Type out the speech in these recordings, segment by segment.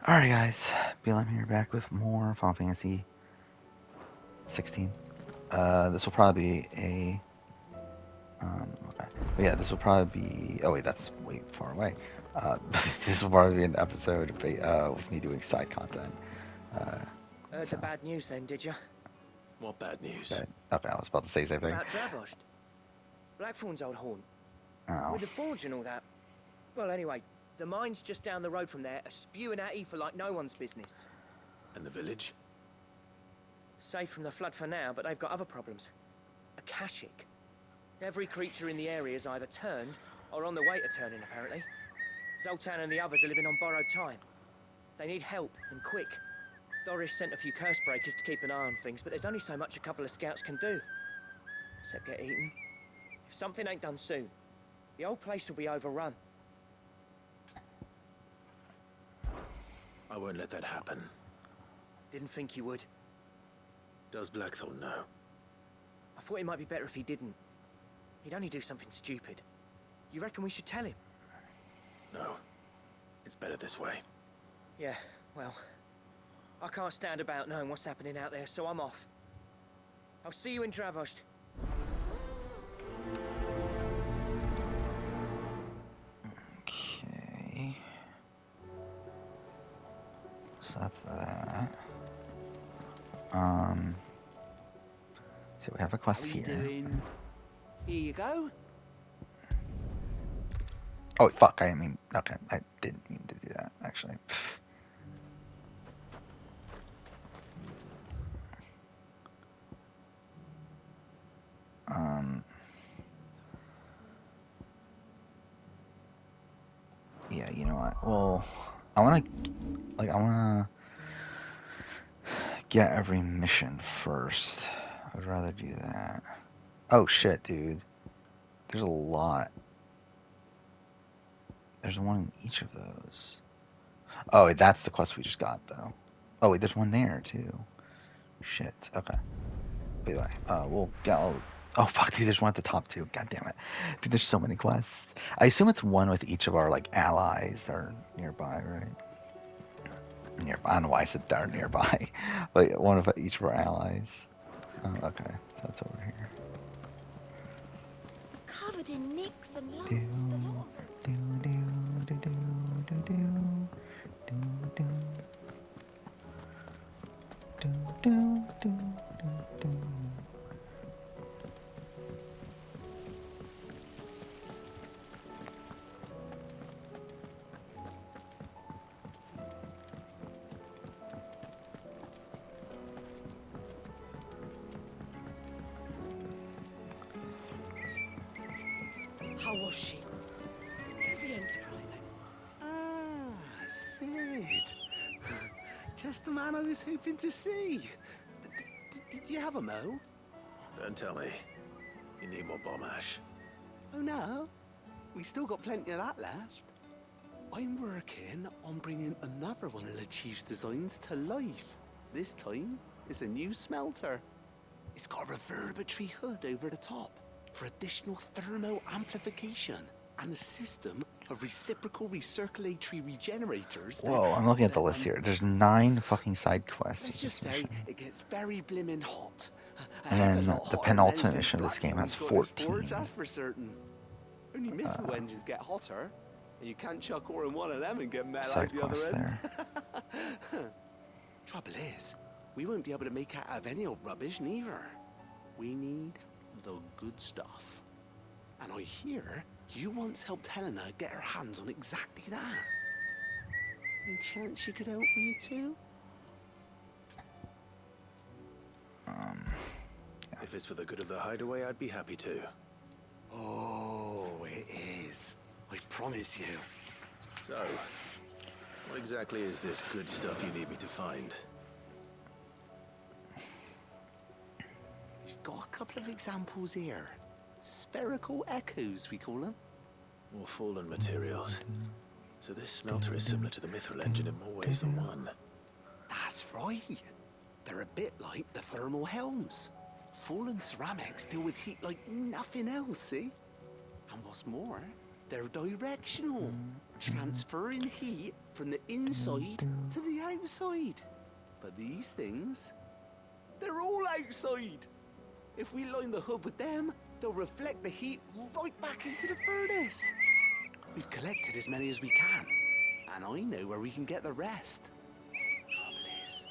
Alright guys, BLM here back with more Final Fantasy 16. This will probably be a okay. But yeah, this will probably be oh wait, that's way far away. This will probably be an episode with me doing side content. Heard the bad news then, did you? What bad news? Okay, I was about to say the same thing. About Dravost. Blackthorn's old haunt. Oh. With the forge and all that. Well, anyway, the mines just down the road from there are spewing at Aoife like no one's business. And the village? Safe from the flood for now, but they've got other problems. Akashic. Every creature in the area is either turned or on the way to turning, apparently. Zoltan and the others are living on borrowed time. They need help, and quick. Doris sent a few curse breakers to keep an eye on things, but there's only so much a couple of scouts can do. Except get eaten. If something ain't done soon, the old place will be overrun. I won't let that happen. Didn't think you would. Does Blackthorn know? I thought it might be better if he didn't. He'd only do something stupid. You reckon we should tell him? No. It's better this way. Yeah, well, I can't stand about knowing what's happening out there, so I'm off. I'll see you in Dravost. Okay. So that's that. So we have a quest here. Doing? Here you go. Oh fuck! I mean, okay, I didn't mean to do that actually. Yeah, you know what? Well, I wanna get every mission first. I would rather do that. Oh shit, dude. There's a lot. There's one in each of those. Oh, wait, that's the quest we just got, though. Oh, wait, there's one there, too. Shit. Okay. Wait, we'll get all... Oh, fuck, dude, there's one at the top, too. God damn it. Dude, there's so many quests. I assume it's one with each of our, like, allies that are nearby, right? Nearby. I don't know why I said they're nearby. But one of each of our allies. Oh, okay. So that's over here. Covered in nicks and lumps, the lot of them. How was she? The Enterprise. Ah, Sid. Just the man I was hoping to see. Did you have a mo? Don't tell me. You need more bomb ash. Oh no, we still got plenty of that left. I'm working on bringing another one of the Chief's designs to life. This time, it's a new smelter. It's got a reverberatory hood over the top for additional thermal amplification and a system of reciprocal recirculatory regenerators. Whoa, I'm looking at the list here. There's 9 fucking side quests. Let's just say it gets very blimmin' hot. And then the penultimate mission of this game has 14. That's for certain. Only mithril engines get hotter, and you can't chuck ore in one of them and get metal out the other end. Trouble is, we won't be able to make out of any old rubbish neither. We need the good stuff. And I hear you once helped Helena get her hands on exactly that. Any chance you could help me too? If it's for the good of the hideaway, I'd be happy to. Oh, it is. I promise you. So, what exactly is this good stuff you need me to find? We've got a couple of examples here. Spherical echoes, we call them. More fallen materials. So this smelter is similar to the mithril engine in more ways than one. That's right. They're a bit like the thermal helms. Fallen ceramics deal with heat like nothing else, see? And what's more, they're directional, transferring heat from the inside to the outside. But these things, they're all outside. If we line the hub with them, they'll reflect the heat right back into the furnace. We've collected as many as we can, and I know where we can get the rest. Trouble is,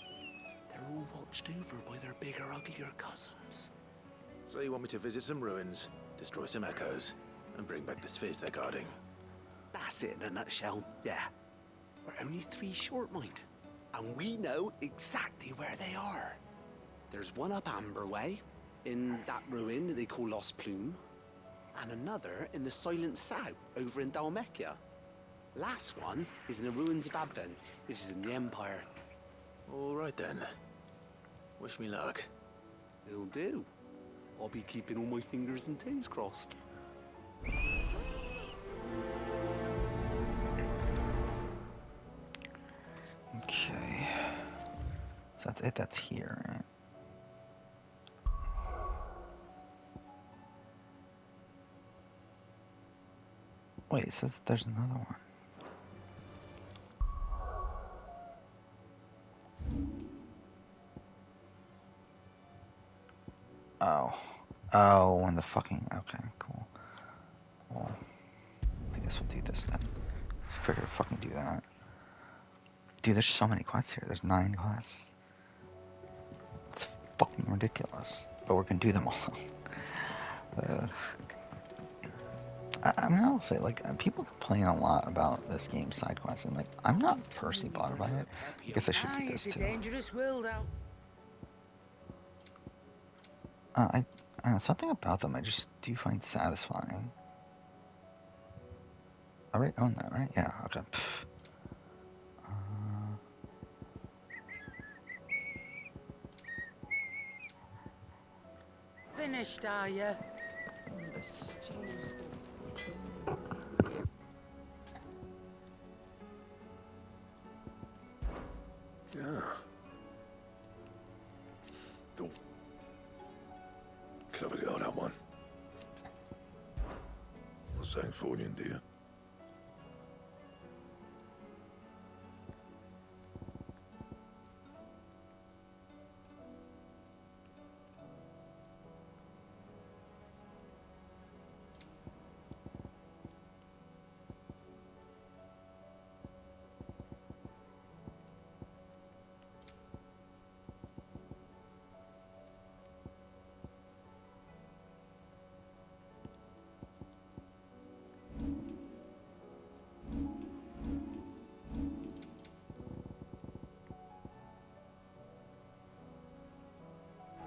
they're all watched over by their bigger, uglier cousins. So you want me to visit some ruins, destroy some echoes, and bring back this fizz they're guarding? That's it in a nutshell, yeah. We're only 3 short, mind. And we know exactly where they are. There's one up Amber Way, in that ruin that they call Lost Plume, and another in the Silent South, over in Dalmekia. Last one is in the ruins of Advent, which is in the Empire. All right then. Wish me luck. It'll do. I'll be keeping all my fingers and toes crossed. Okay. So that's it. That's here, right? Wait, it says that there's another one. Oh. Oh, on the fucking... Okay, cool. Well, I guess we'll do this then. It's quicker to fucking do that. Dude, there's so many quests here. There's 9 quests. It's fucking ridiculous. But we're gonna do them all. I mean, I'll say, like, people complain a lot about this game's side quests, and, like, I'm not personally bothered by it. I guess I should do this, It's a too. dangerous world out. Something about them I just do find satisfying. I already own that, right? Yeah, okay. Finished, are you? The stew's Yeah. Cool. Clever girl, that one. Not saying for you, dear.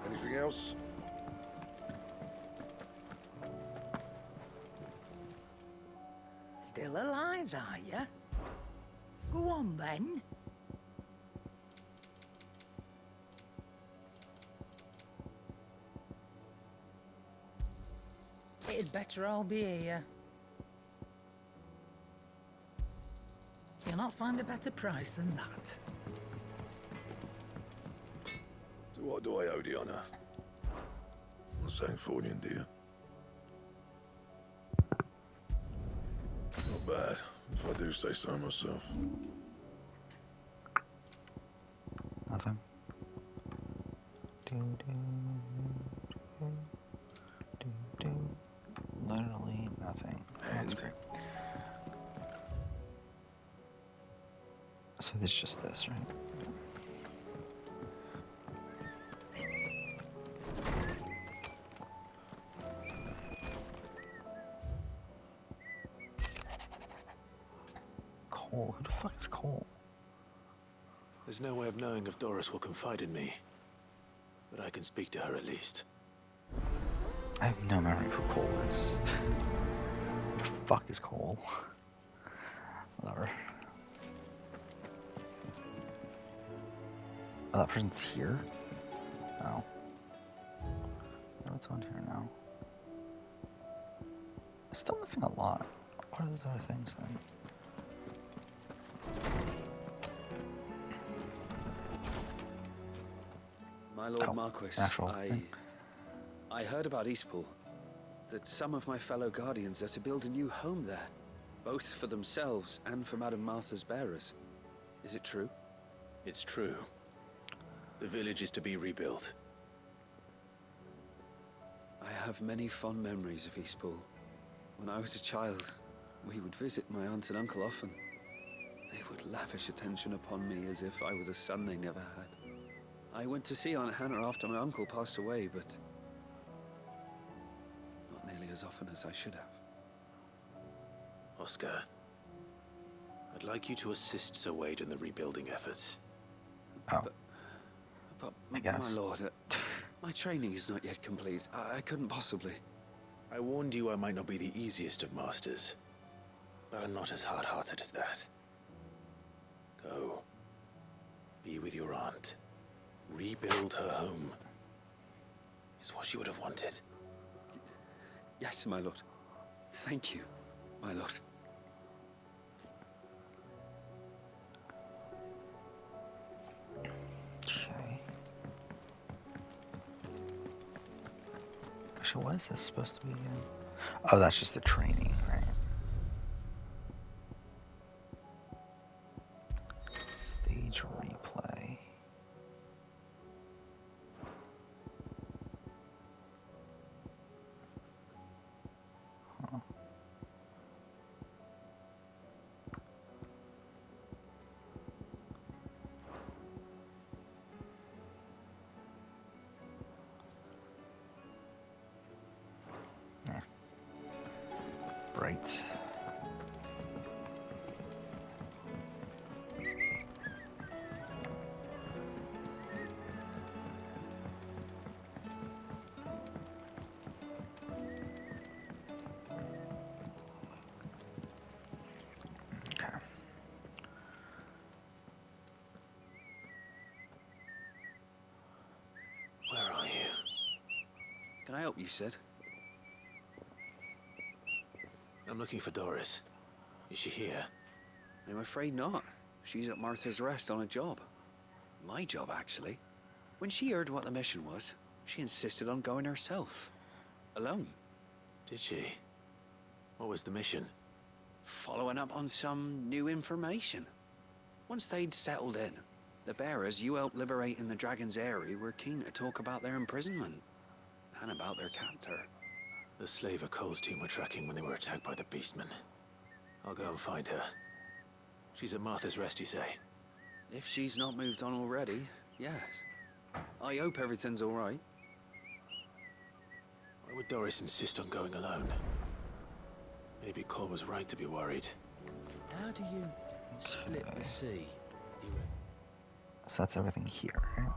Anything else? Still alive, are you? Go on then. It'd better all be here. You'll not find a better price than that. So what do I owe the honour? Not saying for you, dear. Not bad, if I do say so myself. Nothing. Literally nothing. That's great. So there's just this, right? Cole? Who the fuck is Cole? There's no way of knowing if Doris will confide in me. But I can speak to her at least. I have no memory of who Cole is. Who the fuck is Cole? Love her. Oh, that person's here? Oh. No, it's on here now. I'm still missing a lot. What are those other things then? My Lord Oh, Marquis, actual thing. I heard about Eastpool. That some of my fellow guardians are to build a new home there. Both for themselves and for Madame Martha's bearers. Is it true? It's true. The village is to be rebuilt. I have many fond memories of Eastpool. When I was a child, we would visit my aunt and uncle often. They would lavish attention upon me as if I were the son they never had. I went to see Aunt Hannah after my uncle passed away, but not nearly as often as I should have. Oscar, I'd like you to assist Sir Wade in the rebuilding efforts. Oh, But, I guess. my lord, my training is not yet complete. I couldn't possibly. I warned you I might not be the easiest of masters, but I'm not as hard-hearted as that. Go. Be with your aunt. Rebuild her home. Is what she would have wanted. Yes, my lord. Thank you, my lord. okay. Actually, what is this supposed to be again? Oh, that's just the training, right? Stage replay. Huh. Yeah. Right. Okay. Where are you? Can I help you, Sid? I'm looking for Doris. Is she here? I'm afraid not. She's at Martha's Rest on a job. My job, actually. When she heard what the mission was, she insisted on going herself. Alone. Did she? What was the mission? Following up on some new information. Once they'd settled in, the bearers you helped liberate in the Dragon's Eyrie were keen to talk about their imprisonment. And about their captor. The slaver Cole's team were tracking when they were attacked by the Beastmen. I'll go and find her. She's at Martha's Rest, you say? If she's not moved on already, yes. I hope everything's all right. Why would Doris insist on going alone? Maybe Cole was right to be worried. How do you split the sea? So that's everything here, right?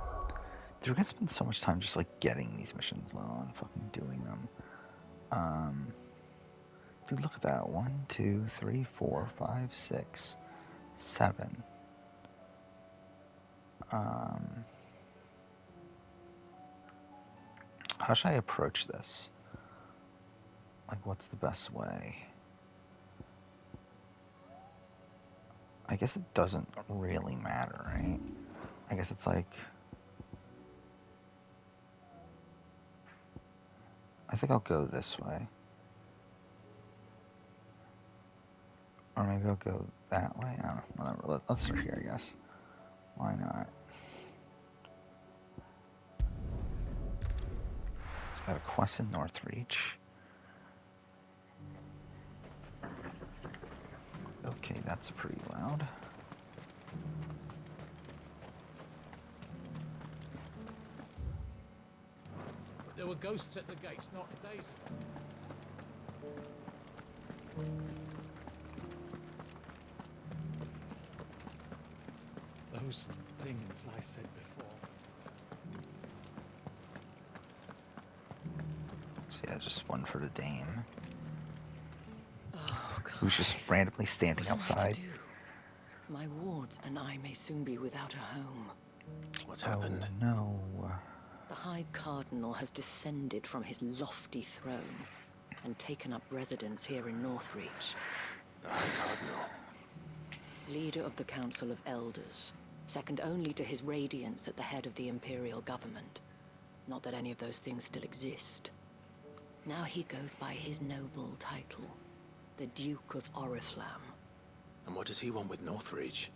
Dude, we're gonna spend so much time just like getting these missions low and fucking doing them. Dude, look at that. 1, 2, 3, 4, 5, 6, 7. How should I approach this? Like, what's the best way? I guess it doesn't really matter, right? I guess it's like... I think I'll go this way. Or maybe I'll go that way. I don't know. Whatever. Let's start here, I guess. Why not? It's got a quest in Northreach. Okay, that's pretty loud. There were ghosts at the gates not days ago. Those things I said before. So yeah, just one for the dame. Oh, Who's just randomly standing what am I to outside. do? My wards and I may soon be without a home. What's happened? Oh no. The High Cardinal has descended from his lofty throne and taken up residence here in Northreach. The High Cardinal. Leader of the Council of Elders, second only to his Radiance at the head of the Imperial government. Not that any of those things still exist. Now he goes by his noble title, the Duke of Oriflamme. And what does he want with Northreach?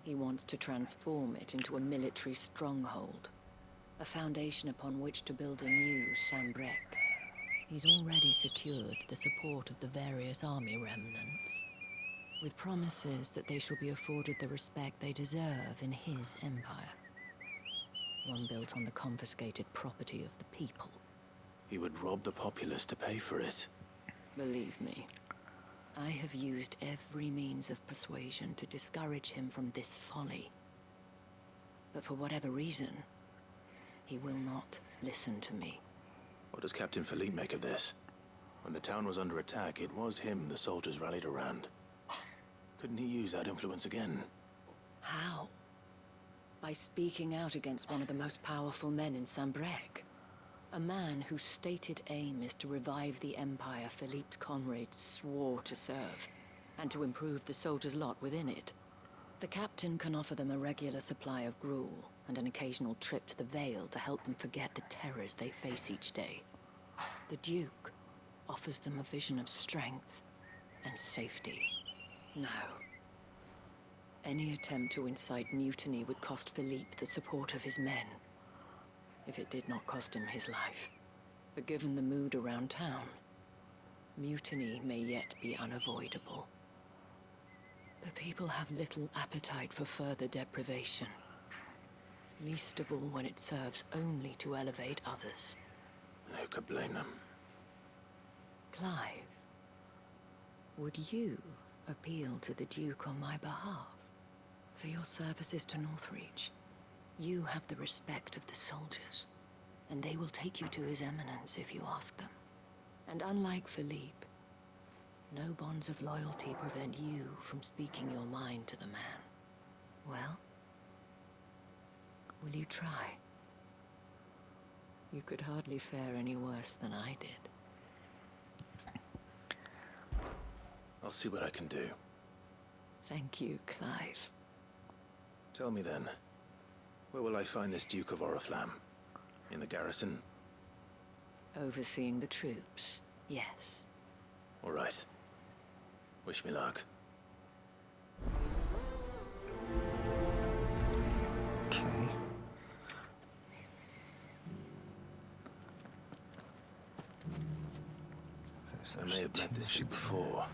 He wants to transform it into a military stronghold, a foundation upon which to build a new Sambrek. He's already secured the support of the various army remnants, with promises that they shall be afforded the respect they deserve in his empire. One built on the confiscated property of the people. He would rob the populace to pay for it. Believe me, I have used every means of persuasion to discourage him from this folly. But for whatever reason, he will not listen to me. What does Captain Philippe make of this? When the town was under attack, it was him the soldiers rallied around. Couldn't he use that influence again? How? By speaking out against one of the most powerful men in Sambrek. A man whose stated aim is to revive the empire Philippe's comrades swore to serve, and to improve the soldiers' lot within it. The captain can offer them a regular supply of gruel, and an occasional trip to the Vale to help them forget the terrors they face each day. The Duke offers them a vision of strength and safety. No. Any attempt to incite mutiny would cost Philippe the support of his men, if it did not cost him his life. But given the mood around town, mutiny may yet be unavoidable. The people have little appetite for further deprivation, least of all when it serves only to elevate others. Who could blame them? Clive, would you appeal to the Duke on my behalf? For your services to Northreach, you have the respect of the soldiers, and they will take you to His Eminence if you ask them. And unlike Philippe, no bonds of loyalty prevent you from speaking your mind to the man. Well, will you try? You could hardly fare any worse than I did. I'll see what I can do. Thank you, Clive. Tell me then, where will I find this Duke of Oriflamme? In the garrison? Overseeing the troops, yes. All right. Wish me luck. Okay. I may have met this Duke before,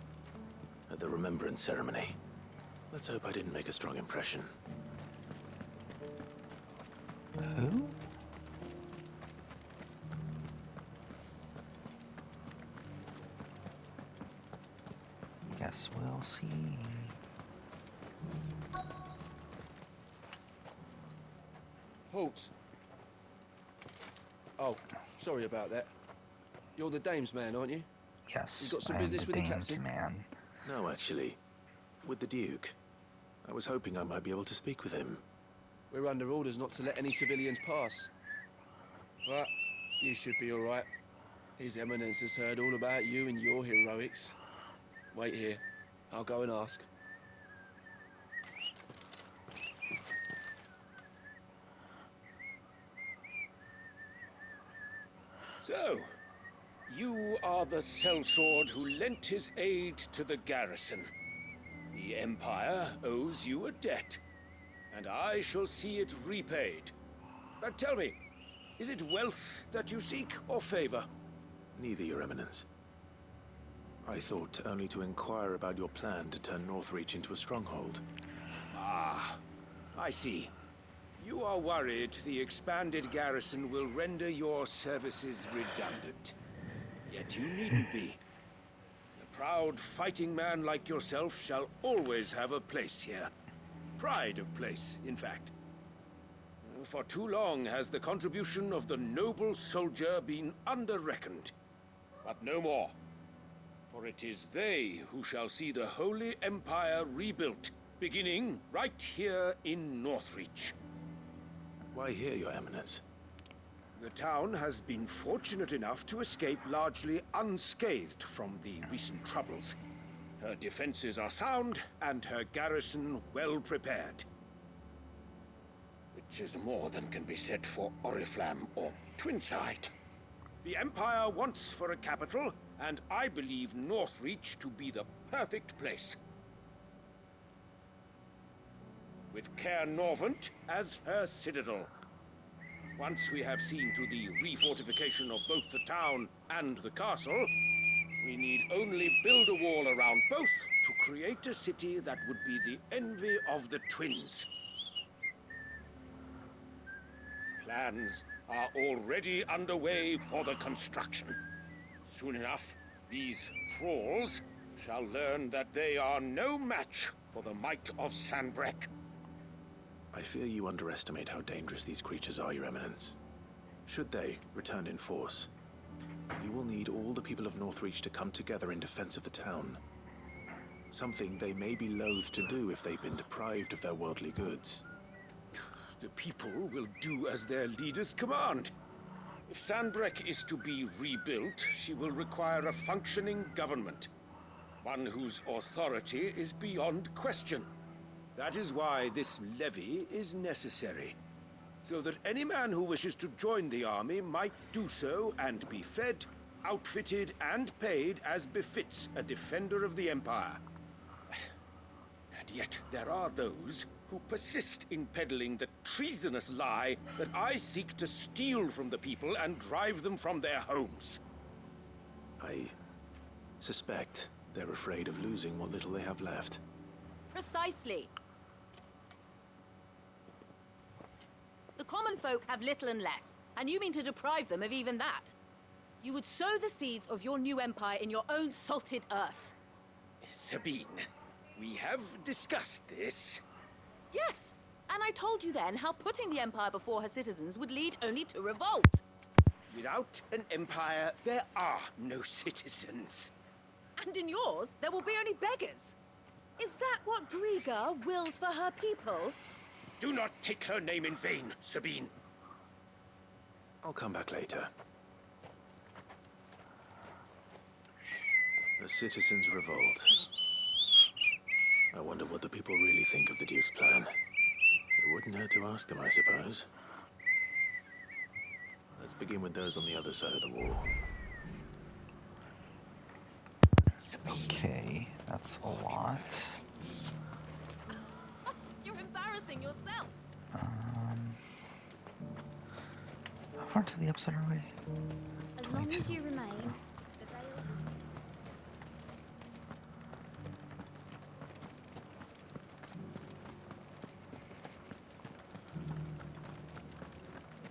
at the Remembrance Ceremony. Let's hope I didn't make a strong impression. Who? Guess we'll see. Halt! Oh, sorry about that. You're the Dames man, aren't you? Yes, You got some I am business the with the Danes captain? man. No, actually. With the Duke. I was hoping I might be able to speak with him. We're under orders not to let any civilians pass. But you should be all right. His Eminence has heard all about you and your heroics. Wait here. I'll go and ask. So, you are the sellsword who lent his aid to the garrison. The Empire owes you a debt, and I shall see it repaid. But tell me, is it wealth that you seek, or favor? Neither, Your Eminence. I thought only to inquire about your plan to turn Northreach into a stronghold. Ah, I see. You are worried the expanded garrison will render your services redundant. Yet you needn't be. A proud fighting man like yourself shall always have a place here. Pride of place, in fact. For too long has the contribution of the noble soldier been under-reckoned. But no more. For it is they who shall see the Holy Empire rebuilt, beginning right here in Northreach. Why here, Your Eminence? The town has been fortunate enough to escape largely unscathed from the recent troubles. Her defenses are sound, and her garrison well prepared. Which is more than can be said for Oriflamme or Twinside. The Empire wants for a capital, and I believe Northreach to be the perfect place. with Caer Norvent as her citadel. Once we have seen to the refortification of both the town and the castle, we need only build a wall around both to create a city that would be the envy of the twins. Plans are already underway for the construction. Soon enough, these thralls shall learn that they are no match for the might of Sanbreque. I fear you underestimate how dangerous these creatures are, Your Eminence. Should they return in force, you will need all the people of Northreach to come together in defense of the town. Something they may be loath to do if they've been deprived of their worldly goods. The people will do as their leaders command. If Sanbreque is to be rebuilt, she will require a functioning government. One whose authority is beyond question. That is why this levy is necessary. So that any man who wishes to join the army might do so and be fed, outfitted, and paid as befits a defender of the Empire. And yet there are those who persist in peddling the treasonous lie that I seek to steal from the people and drive them from their homes. I suspect they're afraid of losing what little they have left. Precisely. The common folk have little and less, and you mean to deprive them of even that. You would sow the seeds of your new empire in your own salted earth. Sabine, we have discussed this. Yes, and I told you then how putting the empire before her citizens would lead only to revolt. Without an empire, there are no citizens. And in yours, there will be only beggars. Is that what Griga wills for her people? Do not take her name in vain, Sabine. I'll come back later. The citizens revolt. I wonder what the people really think of the Duke's plan. It wouldn't hurt to ask them, I suppose. Let's begin with those on the other side of the wall. Okay, that's a lot. You're embarrassing yourself. How far to the upside are we? As long 22. as you remain, the veil is...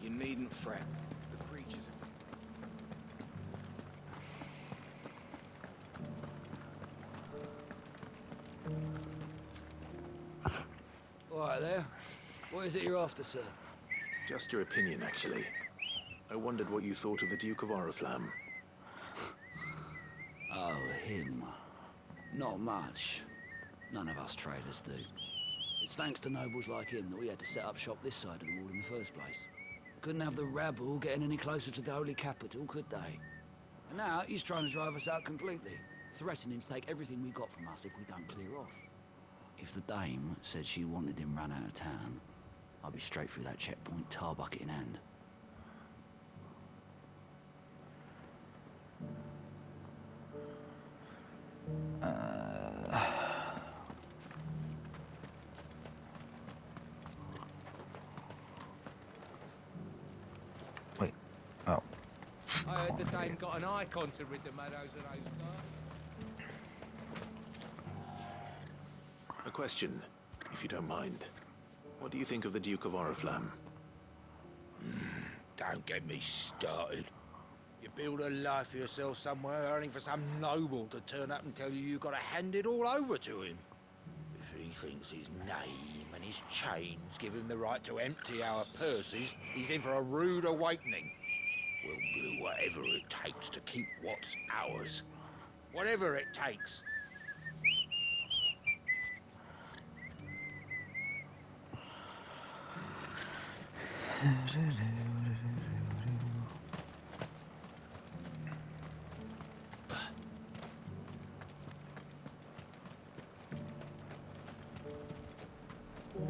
You needn't fret. The creatures are... All right there. What is it you're after, sir? Just your opinion, actually. I wondered what you thought of the Duke of Oriflamme. Oh, him. Not much. None of us traders do. It's thanks to nobles like him that we had to set up shop this side of the wall in the first place. Couldn't have the rabble getting any closer to the holy capital, could they? And now he's trying to drive us out completely, threatening to take everything we got from us if we don't clear off. If the dame said she wanted him run out of town, I'd be straight through that checkpoint, tar bucket in hand. Wait. Oh. I heard the dame got an icon to rid the meadows of those guys. A question, if you don't mind. What do you think of the Duke of Oriflamme? Don't get me started. You build a life for yourself somewhere, earning for some noble to turn up and tell you you've got to hand it all over to him. If he thinks his name and his chains give him the right to empty our purses, he's in for a rude awakening. We'll do whatever it takes to keep what's ours. Whatever it takes.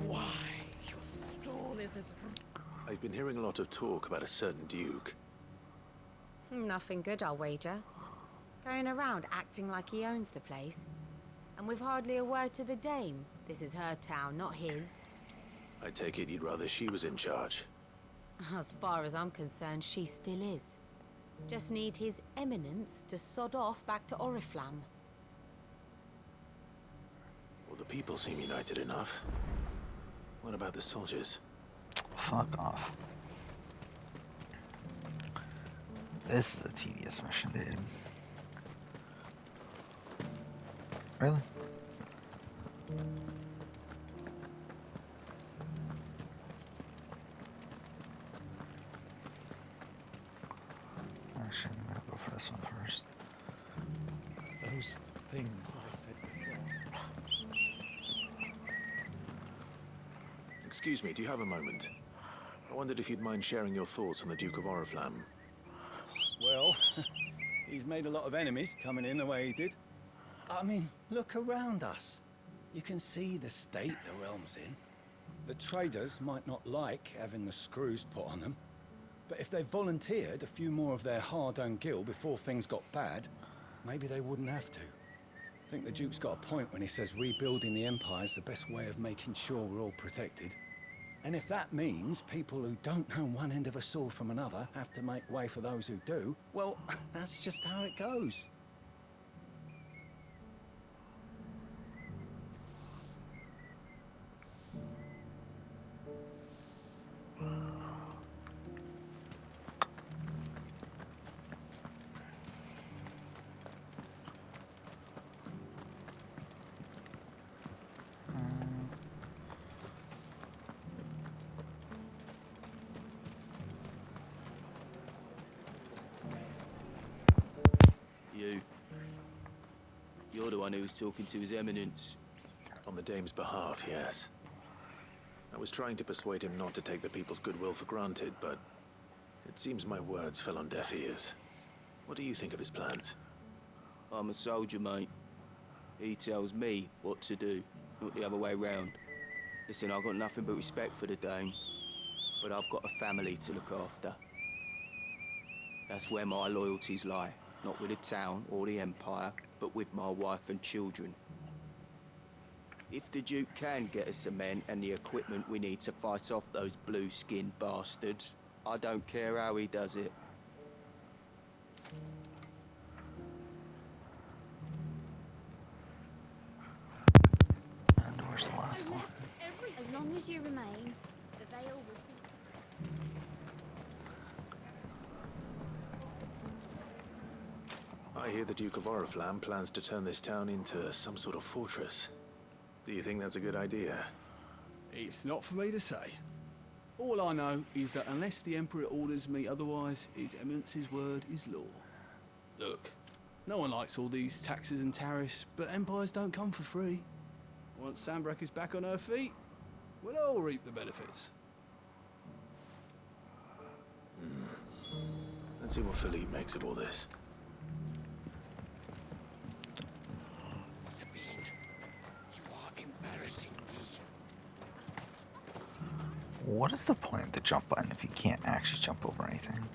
Why, your stall is as... I've been hearing a lot of talk about a certain Duke. Nothing good, I'll wager. Going around acting like he owns the place. And with hardly a word to the dame. This is her town, not his. I take it you'd rather she was in charge. As far as I'm concerned, she still is. Just need His Eminence to sod off back to Oriflamme. Well, the people seem united enough. What about the soldiers? Fuck off. This is a tedious mission, dude. Really? Actually, I'm gonna go for this one first. Those things I said before. Excuse me, do you have a moment? I wondered if you'd mind sharing your thoughts on the Duke of Oriflamme. Well, he's made a lot of enemies coming in the way he did. I mean, look around us. You can see the state the realm's in. The traders might not like having the screws put on them, but if they volunteered a few more of their hard-earned gil before things got bad, maybe they wouldn't have to. I think the Duke's got a point when he says rebuilding the Empire's the best way of making sure we're all protected. And if that means people who don't know one end of a sword from another have to make way for those who do, well, that's just how it goes. You're the one who was talking to His Eminence. On the Dame's behalf, yes. I was trying to persuade him not to take the people's goodwill for granted, but it seems my words fell on deaf ears. What do you think of his plans? I'm a soldier, mate. He tells me what to do, not the other way round. Listen, I've got nothing but respect for the Dame, but I've got a family to look after. That's where my loyalties lie, not with the town or the Empire, but with my wife and children. If the Duke can get us the men and the equipment we need to fight off those blue-skinned bastards, I don't care how he does it. And where's the last one? As long as you remain, the veil will see. I hear the Duke of Oriflamme plans to turn this town into some sort of fortress. Do you think that's a good idea? It's not for me to say. All I know is that unless the Emperor orders me otherwise, His Eminence's word is law. Look, no one likes all these taxes and tariffs, but empires don't come for free. Once Sandbreck is back on her feet, we'll all reap the benefits. Let's see what Philippe makes of all this. What is the point of the jump button if you can't actually jump over anything?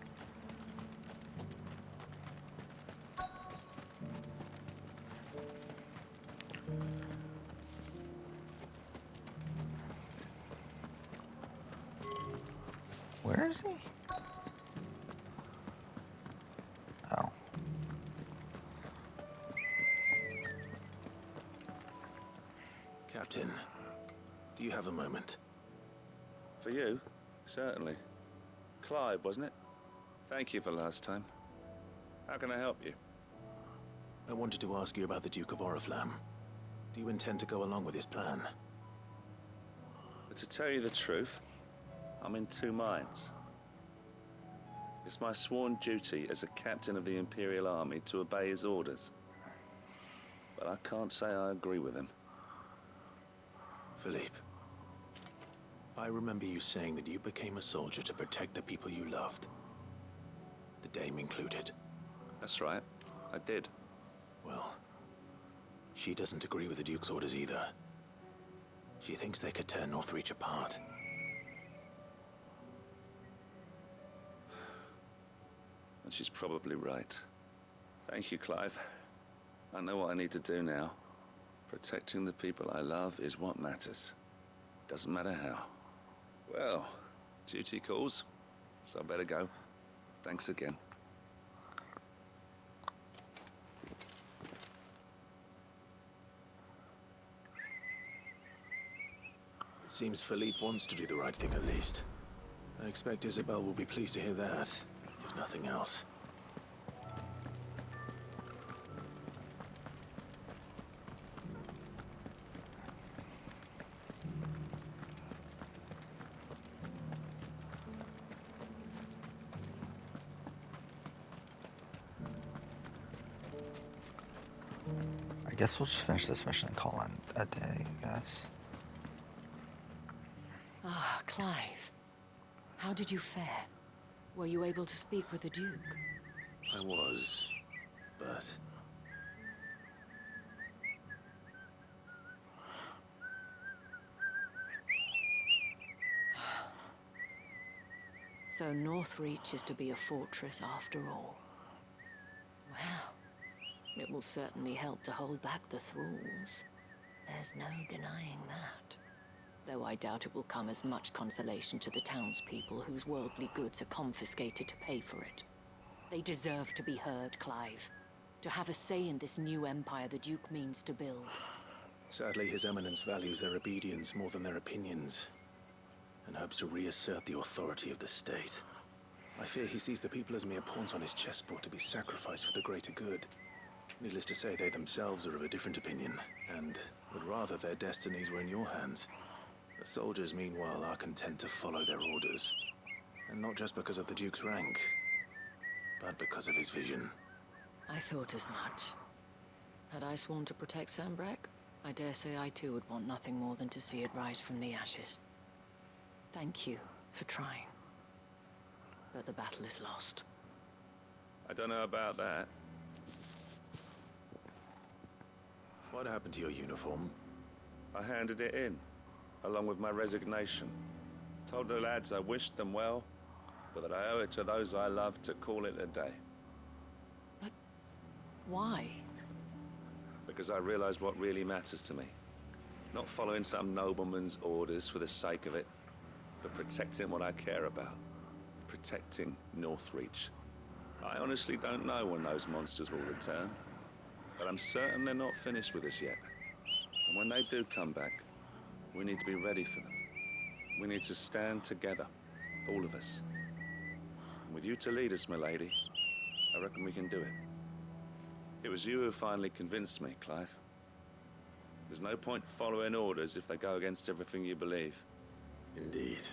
Where is he? Oh. Captain, do you have a moment? For you? Certainly. Clive, wasn't it? Thank you for last time. How can I help you? I wanted to ask you about the Duke of Oriflamme. Do you intend to go along with his plan? But to tell you the truth, I'm in two minds. It's my sworn duty as a captain of the Imperial Army to obey his orders. But I can't say I agree with him. Philippe, I remember you saying that you became a soldier to protect the people you loved. The Dame included. That's right, I did. Well, she doesn't agree with the Duke's orders either. She thinks they could tear Northreach apart. And she's probably right. Thank you, Clive. I know what I need to do now. Protecting the people I love is what matters. Doesn't matter how. Well, duty calls, so I better go. Thanks again. It seems Philippe wants to do the right thing at least. I expect Isabel will be pleased to hear that, if nothing else. I guess we'll just finish this mission and call it a day, I guess. Ah, Clive. How did you fare? Were you able to speak with the Duke? I was, but... So Northreach is to be a fortress after all. Well, it will certainly help to hold back the thralls. There's no denying that. Though I doubt it will come as much consolation to the townspeople whose worldly goods are confiscated to pay for it. They deserve to be heard, Clive. To have a say in this new empire the Duke means to build. Sadly, His Eminence values their obedience more than their opinions, and hopes to reassert the authority of the state. I fear he sees the people as mere pawns on his chessboard to be sacrificed for the greater good. Needless to say, they themselves are of a different opinion, and would rather their destinies were in your hands. The soldiers, meanwhile, are content to follow their orders. And not just because of the Duke's rank, but because of his vision. I thought as much. Had I sworn to protect Sambrek, I dare say I too would want nothing more than to see it rise from the ashes. Thank you for trying. But the battle is lost. I don't know about that. What happened to your uniform? I handed it in, along with my resignation. Told the lads I wished them well, but that I owe it to those I love to call it a day. But why? Because I realized what really matters to me. Not following some nobleman's orders for the sake of it, but protecting what I care about. Protecting Northreach. I honestly don't know when those monsters will return, but I'm certain they're not finished with us yet. And when they do come back, we need to be ready for them. We need to stand together, all of us. And with you to lead us, milady, I reckon we can do it. It was you who finally convinced me, Clive. There's no point following orders if they go against everything you believe. Indeed.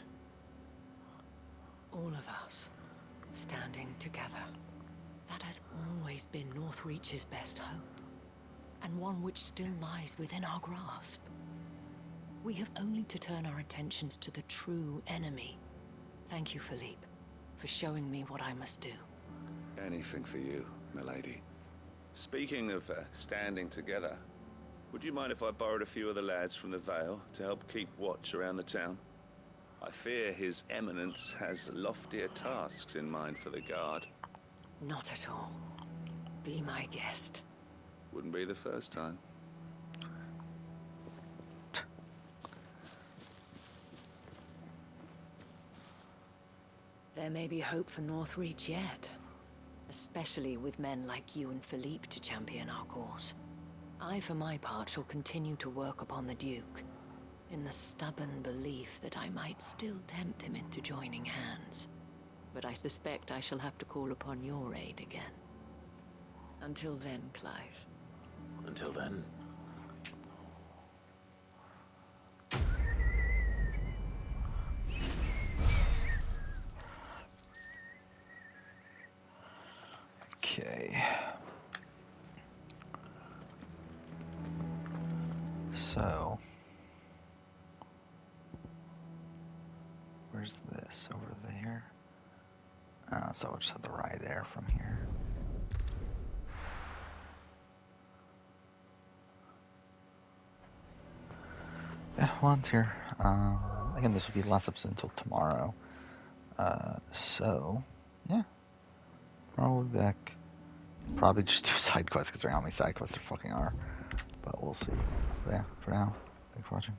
All of us, standing together. That has always been Northreach's best hope, and one which still lies within our grasp. We have only to turn our attentions to the true enemy. Thank you, Philippe, for showing me what I must do. Anything for you, milady. Speaking of standing together, would you mind if I borrowed a few of the lads from the Vale to help keep watch around the town? I fear His Eminence has loftier tasks in mind for the guard. Not at all. Be my guest. Wouldn't be the first time. There may be hope for Northreach yet. Especially with men like you and Philippe to champion our cause. I, for my part, shall continue to work upon the Duke, in the stubborn belief that I might still tempt him into joining hands. But I suspect I shall have to call upon your aid again. Until then, Clive. Until then. Okay. So, where's this? Over there? So we'll just have the ride there from here. Yeah, well, it's here. Again, this will be the last episode until tomorrow. So, yeah. Probably back. Probably just do side quests because I don't know how many side quests there fucking are. But we'll see. But yeah, for now, thanks for watching.